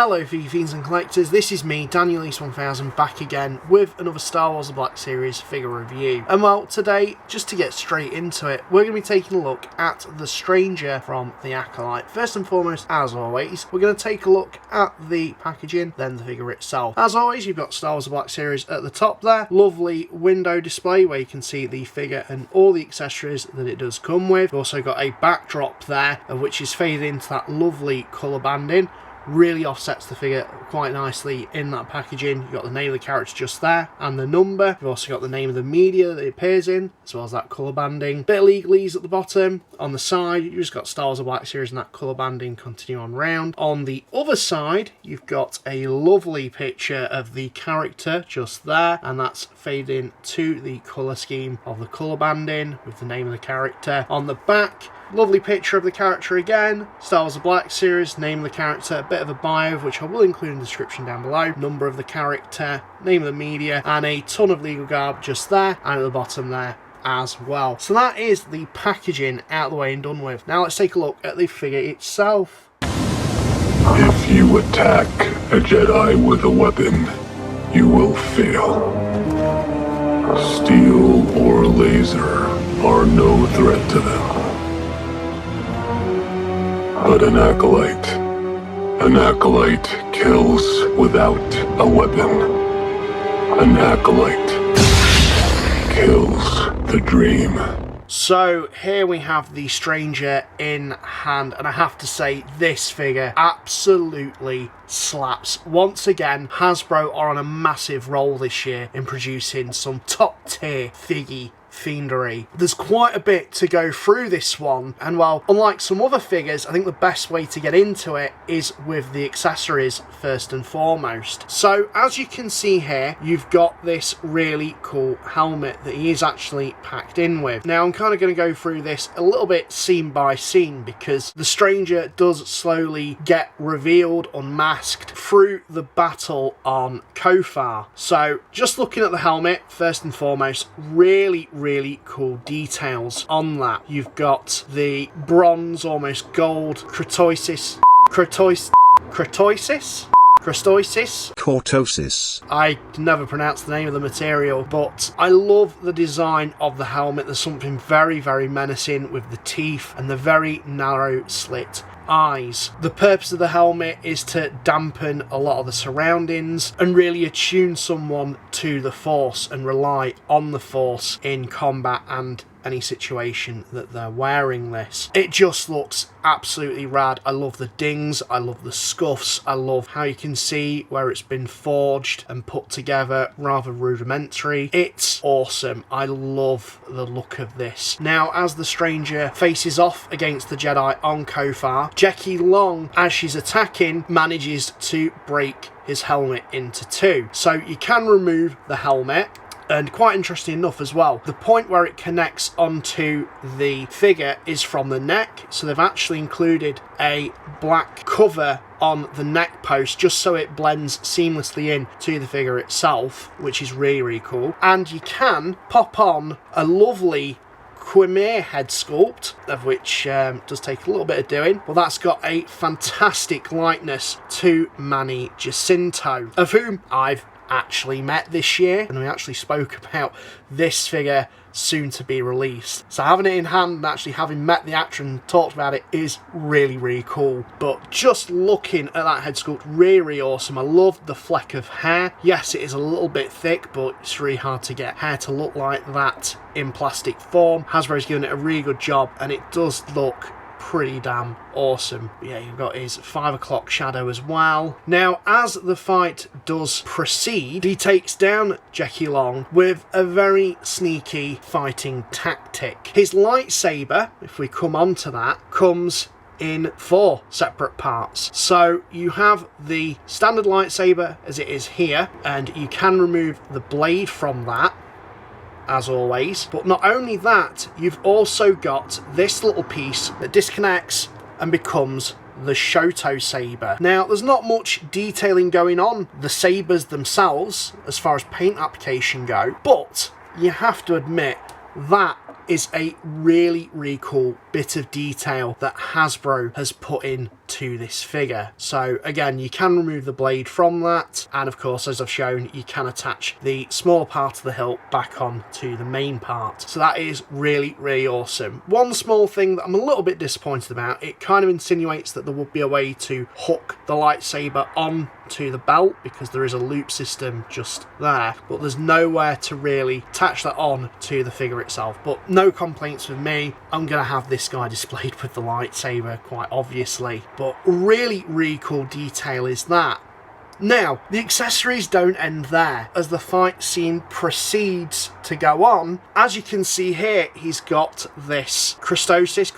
Hello FIGGIE fiends and collectors, this is me, Alias1000, back again with another Star Wars The Black Series figure review. And well, today, just to get straight into it, we're going to be taking a look at the Stranger from the Acolyte. First and foremost, as always, we're going to take a look at the packaging, then the figure itself. As always, you've got Star Wars The Black Series at the top there, lovely window display where you can see the figure and all the accessories that it does come with. You've also got a backdrop there, which is faded into that lovely colour banding. Really offsets the figure quite nicely in that packaging. You've got the name of the character just there and the number. You've also got the name of the media that it appears in, as well as that colour banding. Bit of legalese at the bottom. On the side, you've just got Star Wars The Black Series and that colour banding continue on round. On the other side, you've got a lovely picture of the character just there, and that's fading to the colour scheme of the colour banding with the name of the character. On the back, lovely picture of the character again, Star Wars The Black Series, name of the character, a bit of a bio, which I will include in the description down below, number of the character, name of the media, and a ton of legal garb just there, and at the bottom there as well. So that is the packaging out of the way and done with. Now let's take a look at the figure itself. If you attack a Jedi with a weapon, you will fail. Steel or laser are no threat to them. But an Acolyte kills without a weapon. An Acolyte kills the dream. So here we have the Stranger in hand, and I have to say this figure absolutely slaps. Once again, Hasbro are on a massive roll this year in producing some top tier FIGGIE fiendery. There's quite a bit to go through this one, and well, unlike some other figures, I think the best way to get into it is with the accessories first and foremost. So as you can see here, you've got this really cool helmet that he is actually packed in with. Now I'm kind of going to go through this a little bit scene by scene, because the Stranger does slowly get revealed, unmasked through the battle on Kofar. So just looking at the helmet first and foremost, really cool details on that. You've got the bronze, almost gold Crotosis. I never pronounce the name of the material, but I love the design of the helmet. There's something very menacing with the teeth and the very narrow slit eyes. The purpose of the helmet is to dampen a lot of the surroundings and really attune someone to the Force and rely on the Force in combat and any situation that they're wearing this. It just looks absolutely rad. I love the dings, I love the scuffs, I love how you can see where it's been forged and put together, rather rudimentary. It's awesome. I love the look of this. Now, as the Stranger faces off against the Jedi on Kofar, Jackie Long, as she's attacking, manages to break his helmet into two. So you can remove the helmet. And quite interesting enough as well, the point where it connects onto the figure is from the neck. So they've actually included a black cover on the neck post just so it blends seamlessly in to the figure itself, which is really cool. And you can pop on a lovely Qimir head sculpt, of which does take a little bit of doing, but that's got a fantastic likeness to Mae Aniseya, of whom I've actually met this year, and we actually spoke about this figure soon to be released. So having it in hand and actually having met the actor and talked about it is really cool. But just looking at that head sculpt, really awesome. I love the fleck of hair. Yes, it is a little bit thick, but it's really hard to get hair to look like that in plastic form. Hasbro's given it a really good job, and it does look pretty damn awesome. Yeah, you've got his 5 o'clock shadow as well. Now, as the fight does proceed, he takes down Jackie Long with a very sneaky fighting tactic. His lightsaber, if we come on to that, comes in 4 separate parts. So you have the standard lightsaber as it is here, and you can remove the blade from that, as always. But not only that, you've also got this little piece that disconnects and becomes the Shoto saber. Now, there's not much detailing going on the sabers themselves as far as paint application go, but you have to admit that is a really cool bit of detail that Hasbro has put in to this figure. So again, you can remove the blade from that, and of course, as I've shown, you can attach the smaller part of the hilt back on to the main part. So that is really, really awesome. One small thing that I'm a little bit disappointed about, it kind of insinuates that there would be a way to hook the lightsaber on to the belt, because there is a loop system just there, but there's nowhere to really attach that on to the figure itself. But no complaints with me. I'm gonna have this guy displayed with the lightsaber, quite obviously, but really, really cool detail is that. Now, the accessories don't end there, as the fight scene proceeds to go on. As you can see here, he's got this Cortosis,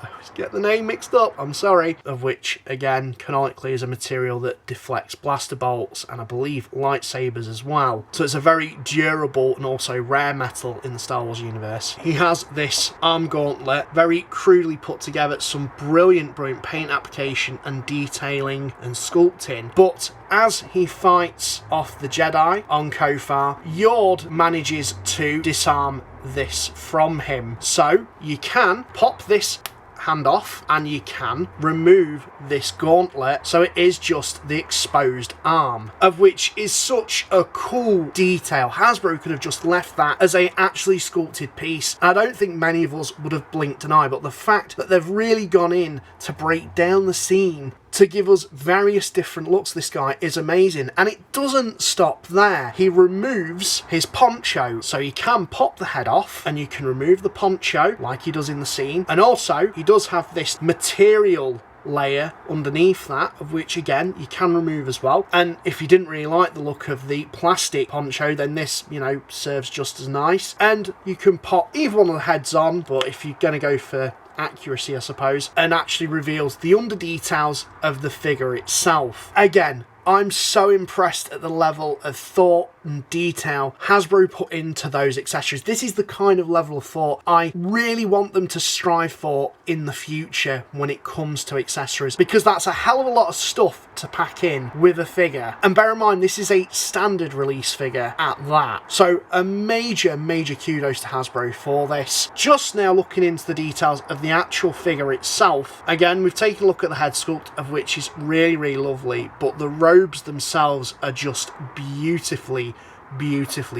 I always get the name mixed up, I'm sorry, of which, again, canonically is a material that deflects blaster bolts, and I believe lightsabers as well. So it's a very durable and also rare metal in the Star Wars universe. He has this arm gauntlet, very crudely put together, some brilliant paint application and detailing and sculpting, but as he fights off the Jedi on Kofar, Yord manages to disarm this from him. So you can pop this hand off and you can remove this gauntlet, so it is just the exposed arm, of which is such a cool detail. Hasbro could have just left that as a actually sculpted piece. I don't think many of us would have blinked an eye, but the fact that they've really gone in to break down the scene to give us various different looks, this guy is amazing. And it doesn't stop there. He removes his poncho, so you can pop the head off and you can remove the poncho like he does in the scene. And also he does have this material layer underneath that, of which again you can remove as well. And if you didn't really like the look of the plastic poncho, then this, you know, serves just as nice. And you can pop either one of the heads on, but if you're going to go for accuracy, I suppose, and actually reveals the under details of the figure itself. Again, I'm so impressed at the level of thought and detail Hasbro put into those accessories. This is the kind of level of thought I really want them to strive for in the future when it comes to accessories, because that's a hell of a lot of stuff to pack in with a figure. And bear in mind, this is a standard release figure at that. So a major kudos to Hasbro for this. Just now looking into the details of the actual figure itself, again, we've taken a look at the head sculpt, of which is really, really lovely, but the robes themselves are just beautifully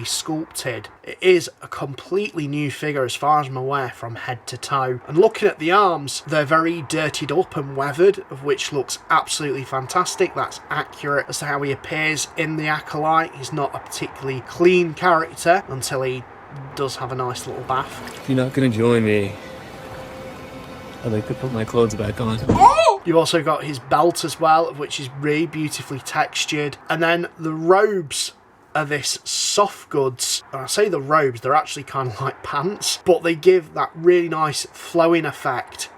sculpted. It is a completely new figure as far as I'm aware, from head to toe. And looking at the arms, they're very dirtied up and weathered, of which looks absolutely fantastic. That's accurate as to how he appears in the Acolyte. He's not a particularly clean character until he does have a nice little bath. If you're not gonna join me, I'd like to put my clothes back on. You've also got his belt as well, of which is really beautifully textured. And then the robes are this soft goods. And I say the robes, they're actually kind of like pants, but they give that really nice flowing effect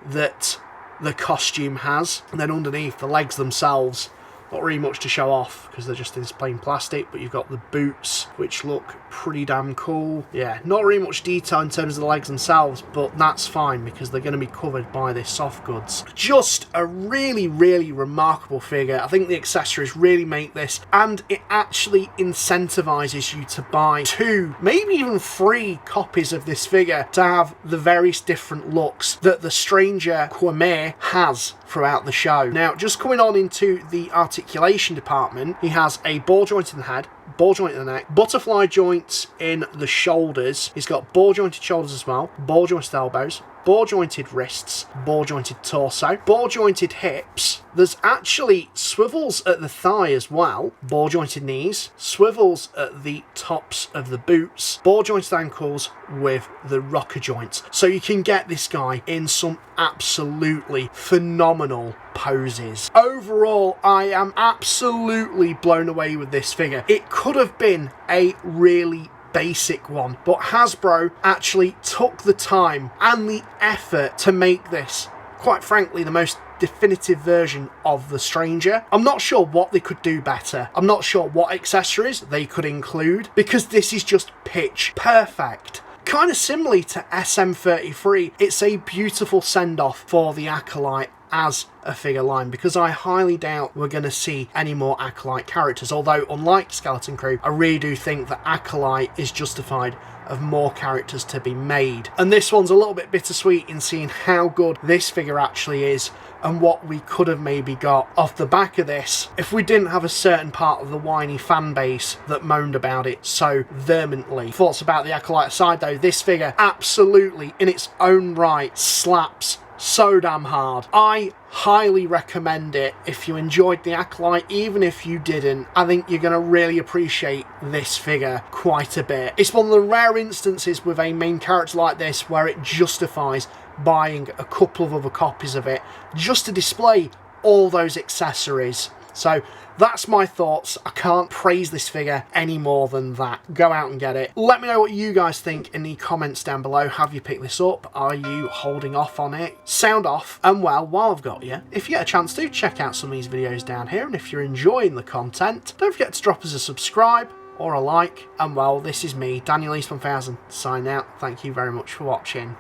that the costume has. And then underneath, the legs themselves, not really much to show off because they're just in this plain plastic, but you've got the boots, which look pretty damn cool. Yeah, not really much detail in terms of the legs themselves, but that's fine because they're going to be covered by this soft goods. Just a really, really remarkable figure. I think the accessories really make this, and it actually incentivizes you to buy 2, maybe even 3 copies of this figure to have the various different looks that the stranger Qimir has throughout the show. Now, just coming on into the articulation department, he has a ball joint in the head, ball joint in the neck, butterfly joints in the shoulders. He's got ball jointed shoulders as well, ball jointed elbows, ball jointed wrists, ball jointed torso, ball jointed hips. There's actually swivels at the thigh as well, ball jointed knees, swivels at the tops of the boots, ball jointed ankles with the rocker joints. So you can get this guy in some absolutely phenomenal poses. Overall, I am absolutely blown away with this figure. It could have been a really basic one, but Hasbro actually took the time and the effort to make this, quite frankly, the most definitive version of the Stranger. I'm not sure what they could do better. I'm not sure what accessories they could include, because this is just pitch perfect. Kind of similarly to SM33, it's a beautiful send-off for the Acolyte as a figure line, because I highly doubt we're going to see any more Acolyte characters, although unlike Skeleton Crew, I really do think that Acolyte is justified of more characters to be made. And this one's a little bit bittersweet in seeing how good this figure actually is and what we could have maybe got off the back of this if we didn't have a certain part of the whiny fan base that moaned about it so vehemently. Thoughts about the Acolyte aside though, this figure absolutely in its own right slaps so damn hard. I highly recommend it if you enjoyed the Acolyte. Even if you didn't, I think you're going to really appreciate this figure quite a bit. It's one of the rare instances with a main character like this where it justifies buying a couple of other copies of it just to display all those accessories. So that's my thoughts. I can't praise this figure any more than that. Go out and get it. Let me know what you guys think in the comments down below. Have you picked this up? Are you holding off on it? Sound off. And well, while I've got you, if you get a chance to, check out some of these videos down here. And if you're enjoying the content, don't forget to drop us a subscribe or a like. And well, this is me, Daniel East 1000, signing out. Thank you very much for watching.